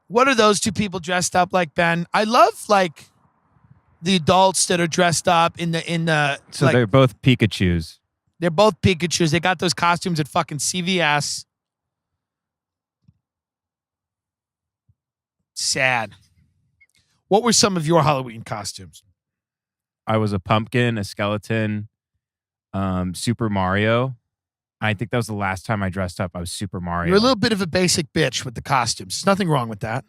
What are those two people dressed up like, Ben? I love like the adults that are dressed up in the. So they're both Pikachus. They're both Pikachus. They got those costumes at fucking CVS. Sad. What were some of your Halloween costumes? I was a pumpkin, a skeleton, Super Mario. I think that was the last time I dressed up. I was Super Mario. You're a little bit of a basic bitch with the costumes. There's nothing wrong with that.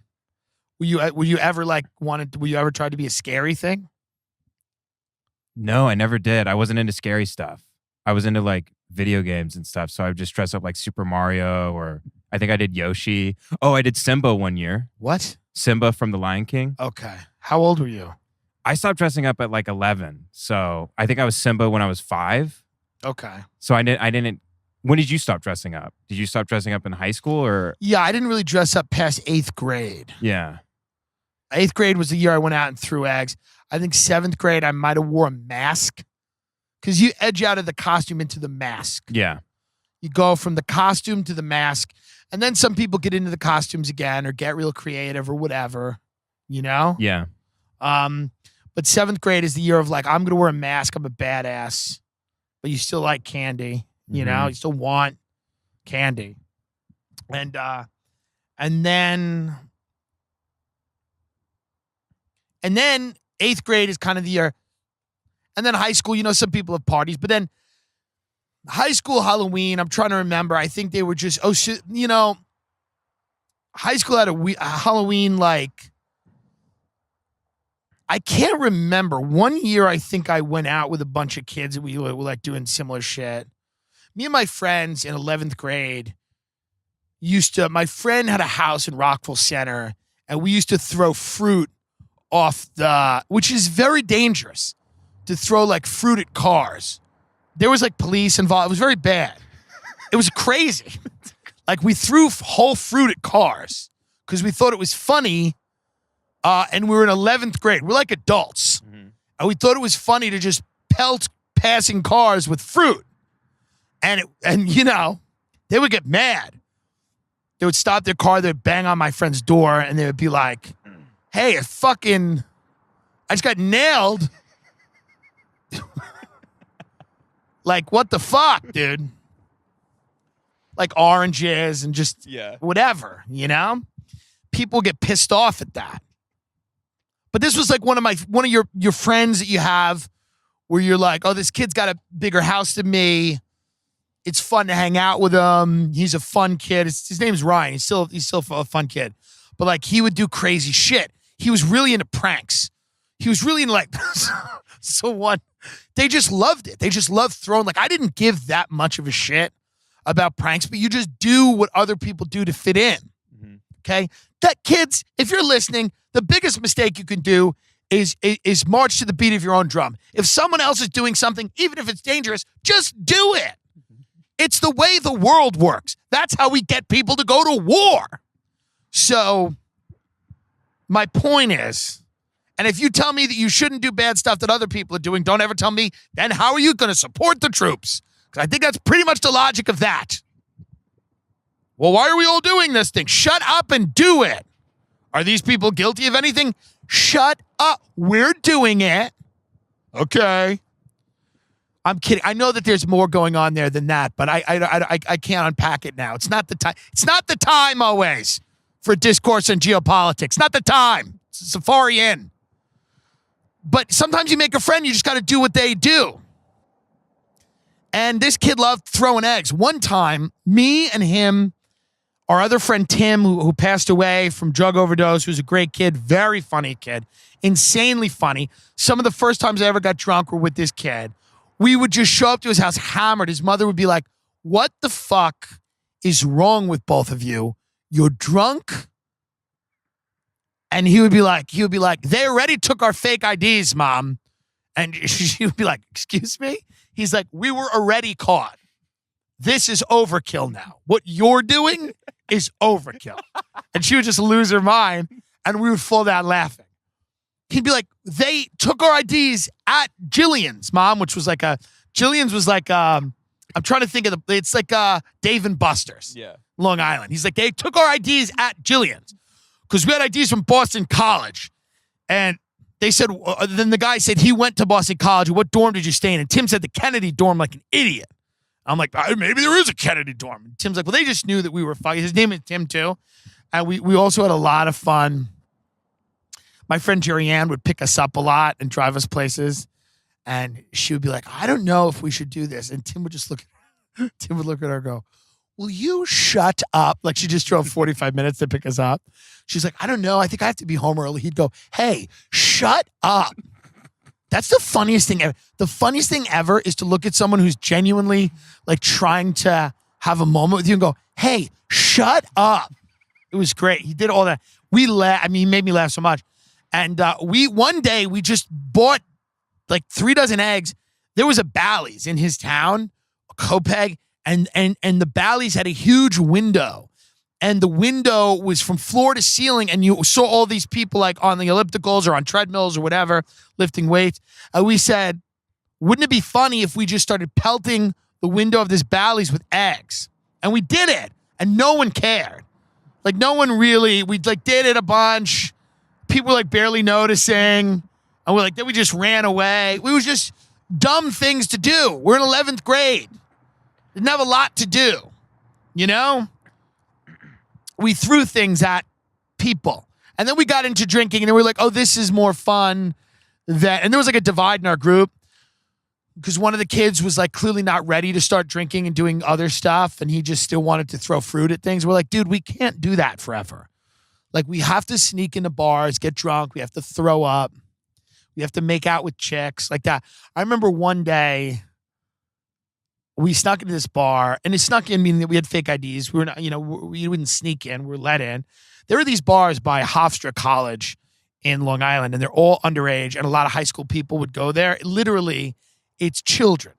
Were you ever try to be a scary thing? No, I never did. I wasn't into scary stuff. I was into like video games and stuff. So I would just dress up like Super Mario, or I think I did Yoshi. Oh, I did Simba one year. What? Simba from The Lion King. Okay. How old were you? I stopped dressing up at like 11. So I think I was Simba when I was 5. Okay. So I didn't. When did you stop dressing up? Did you stop dressing up in high school or? Yeah, I didn't really dress up past 8th grade. Yeah. 8th grade was the year I went out and threw eggs. I think 7th grade I might have wore a mask, because you edge out of the costume into the mask. Yeah. You go from the costume to the mask, and then some people get into the costumes again or get real creative or whatever, you know? Yeah. But 7th grade is the year of like, I'm going to wear a mask. I'm a badass, but you still like candy, you know? You still want candy. And then 8th grade is kind of the year. And then high school, you know, some people have parties, but then high school Halloween, I'm trying to remember. I think they were just, high school had a Halloween, like, I can't remember. One year, I think I went out with a bunch of kids and we were like doing similar shit. Me and my friends in 11th grade my friend had a house in Rockville Center, and we used to throw fruit off which is very dangerous, to throw like fruit at cars. There was like police involved. It was very bad. It was crazy. Like we threw whole fruit at cars because we thought it was funny. And we were in 11th grade. We're like adults. Mm-hmm. And we thought it was funny to just pelt passing cars with fruit. And you know, they would get mad. They would stop their car. They'd bang on my friend's door and they would be like, hey, I just got nailed. Like, what the fuck, dude? Like oranges and just whatever, you know? People get pissed off at that. But this was like one of your friends that you have where you're like, oh, this kid's got a bigger house than me. It's fun to hang out with him. He's a fun kid. His name's Ryan. He's still a fun kid. But like he would do crazy shit. He was really into pranks. He was really into like they just loved it. They just loved throwing, like, I didn't give that much of a shit about pranks, but you just do what other people do to fit in. Mm-hmm. Okay? That kids, if you're listening, the biggest mistake you can do is march to the beat of your own drum. If someone else is doing something, even if it's dangerous, just do it. It's the way the world works. That's how we get people to go to war. So my point is, and if you tell me that you shouldn't do bad stuff that other people are doing, don't ever tell me, then how are you going to support the troops? Because I think that's pretty much the logic of that. Well, why are we all doing this thing? Shut up and do it. Are these people guilty of anything? Shut up. We're doing it. Okay. I'm kidding. I know that there's more going on there than that, but I can't unpack it now. It's not the time. It's not the time always for discourse on geopolitics. Not the time. It's Safari Inn. But sometimes you make a friend, you just got to do what they do. And this kid loved throwing eggs. One time, me and him, our other friend Tim, who passed away from drug overdose, who's a great kid, very funny kid, insanely funny. Some of the first times I ever got drunk were with this kid. We would just show up to his house hammered. His mother would be like, what the fuck is wrong with both of you? You're drunk? And he would be like, they already took our fake IDs, Mom. And she would be like, excuse me? He's like, we were already caught. This is overkill now. What you're doing is overkill. And she would just lose her mind, and we would fall down laughing. He'd be like, they took our IDs at Jillian's, Mom, which was like Jillian's was like, I'm trying to think of it's like Dave and Buster's, Long Island. He's like, they took our IDs at Jillian's. because we had IDs from Boston College. And they said, then the guy said he went to Boston College. What dorm did you stay in? And Tim said the Kennedy dorm like an idiot. I'm like, maybe there is a Kennedy dorm. And Tim's like, well, they just knew that we were fucking. His name is Tim too. And we also had a lot of fun. My friend Jerry Ann would pick us up a lot and drive us places. And she would be like, I don't know if we should do this. And Tim would just Tim would look at her and go, will you shut up? Like she just drove 45 minutes to pick us up. She's like, I don't know. I think I have to be home early. He'd go, hey, shut up. That's the funniest thing ever. The funniest thing ever is to look at someone who's genuinely like trying to have a moment with you and go, hey, shut up. It was great. He did all that. We laughed. I mean, he made me laugh so much. And one day we just bought like 3 dozen eggs. There was a Bally's in his town, a Copeg, and the Bally's had a huge window. And the window was from floor to ceiling, and you saw all these people like on the ellipticals or on treadmills or whatever, lifting weights. And we said, wouldn't it be funny if we just started pelting the window of this Bally's with eggs? And we did it, and no one cared. Like no one really, we like did it a bunch. People were like barely noticing. And we're like, then we just ran away. We was just dumb things to do. We're in 11th grade. Didn't have a lot to do, you know? We threw things at people. And then we got into drinking, and then we were like, oh, this is more fun. And there was like a divide in our group because one of the kids was like clearly not ready to start drinking and doing other stuff, and he just still wanted to throw fruit at things. We're like, dude, we can't do that forever. Like, we have to sneak into bars, get drunk. We have to throw up. We have to make out with chicks like that. I remember one day we snuck into this bar, and it snuck in meaning that we had fake IDs. We were not, we wouldn't sneak in. We were let in. There were these bars by Hofstra College in Long Island, and they're all underage, and a lot of high school people would go there. Literally, it's children.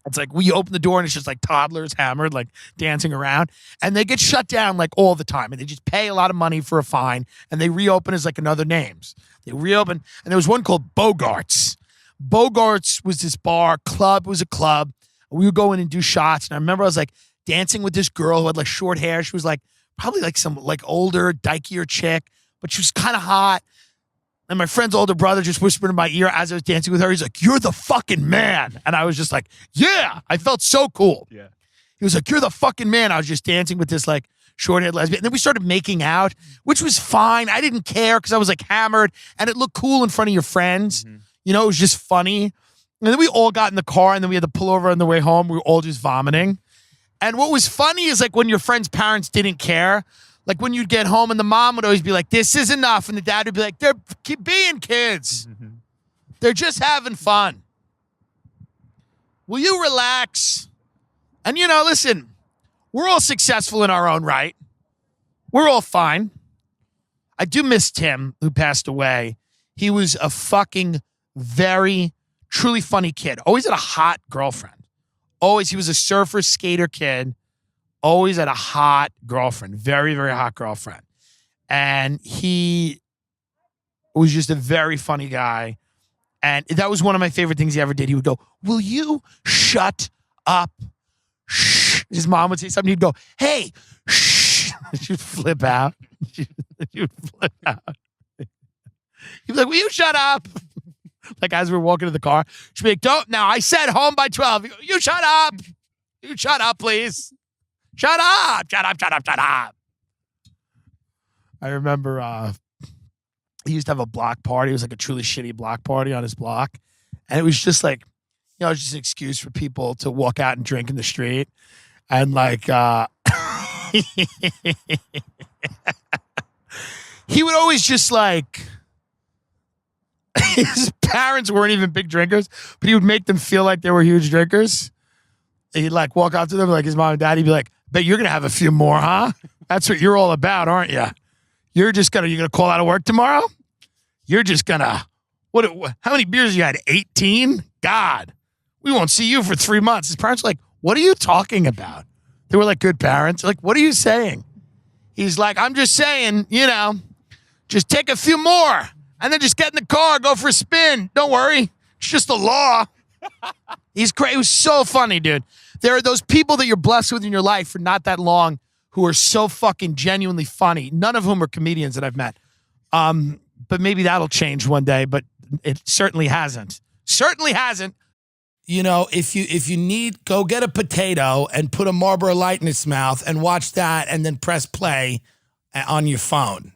It's like we open the door, and it's just like toddlers hammered, like dancing around, and they get shut down like all the time, and they just pay a lot of money for a fine, and they reopen as like another names. They reopen, and there was one called Bogarts. Bogarts was this bar, club was a club. We would go in and do shots. And I remember I was like dancing with this girl who had like short hair. She was like probably like some like older, dykier chick, but she was kind of hot. And my friend's older brother just whispered in my ear as I was dancing with her. He's like, you're the fucking man. And I was just like, yeah, I felt so cool. Yeah. He was like, you're the fucking man. I was just dancing with this like short-haired lesbian. And then we started making out, which was fine. I didn't care because I was like hammered and it looked cool in front of your friends. Mm-hmm. It was just funny. And then we all got in the car, and then we had to pull over on the way home. We were all just vomiting. And what was funny is like when your friend's parents didn't care, like when you'd get home and the mom would always be like, this is enough. And the dad would be like, they're being kids. Mm-hmm. They're just having fun. Will you relax? And listen, we're all successful in our own right. We're all fine. I do miss Tim, who passed away. He was a fucking very truly funny kid. Always had a hot girlfriend. Always, he was a surfer skater kid. Always had a hot girlfriend. Very, very hot girlfriend. And he was just a very funny guy. And that was one of my favorite things he ever did. He would go, will you shut up? Shh. His mom would say something. He'd go, hey, shh. She'd flip out. She would flip out. He'd be like, will you shut up? Like as we were walking to the car, she'd be like, don't, now I said home by 12. You shut up. You shut up, please. Shut up. Shut up, shut up, shut up. I remember he used to have a block party. It was like a truly shitty block party on his block. And it was just like, it was just an excuse for people to walk out and drink in the street. And like, he would always just like, his parents weren't even big drinkers, but he would make them feel like they were huge drinkers. And he'd like walk up to them like his mom and dad. He'd be like, bet you're going to have a few more, huh? That's what you're all about, aren't you? You're going to call out of work tomorrow? You're just going to, how many beers you had? 18? God, we won't see you for 3 months. His parents were like, what are you talking about? They were like good parents. Like, what are you saying? He's like, I'm just saying, just take a few more. And then just get in the car, go for a spin. Don't worry. It's just the law. He's great. It was so funny, dude. There are those people that you're blessed with in your life for not that long who are so fucking genuinely funny. None of whom are comedians that I've met. But maybe that'll change one day, but it certainly hasn't. Certainly hasn't. You know, if you need, go get a potato and put a Marlboro Light in its mouth and watch that and then press play on your phone.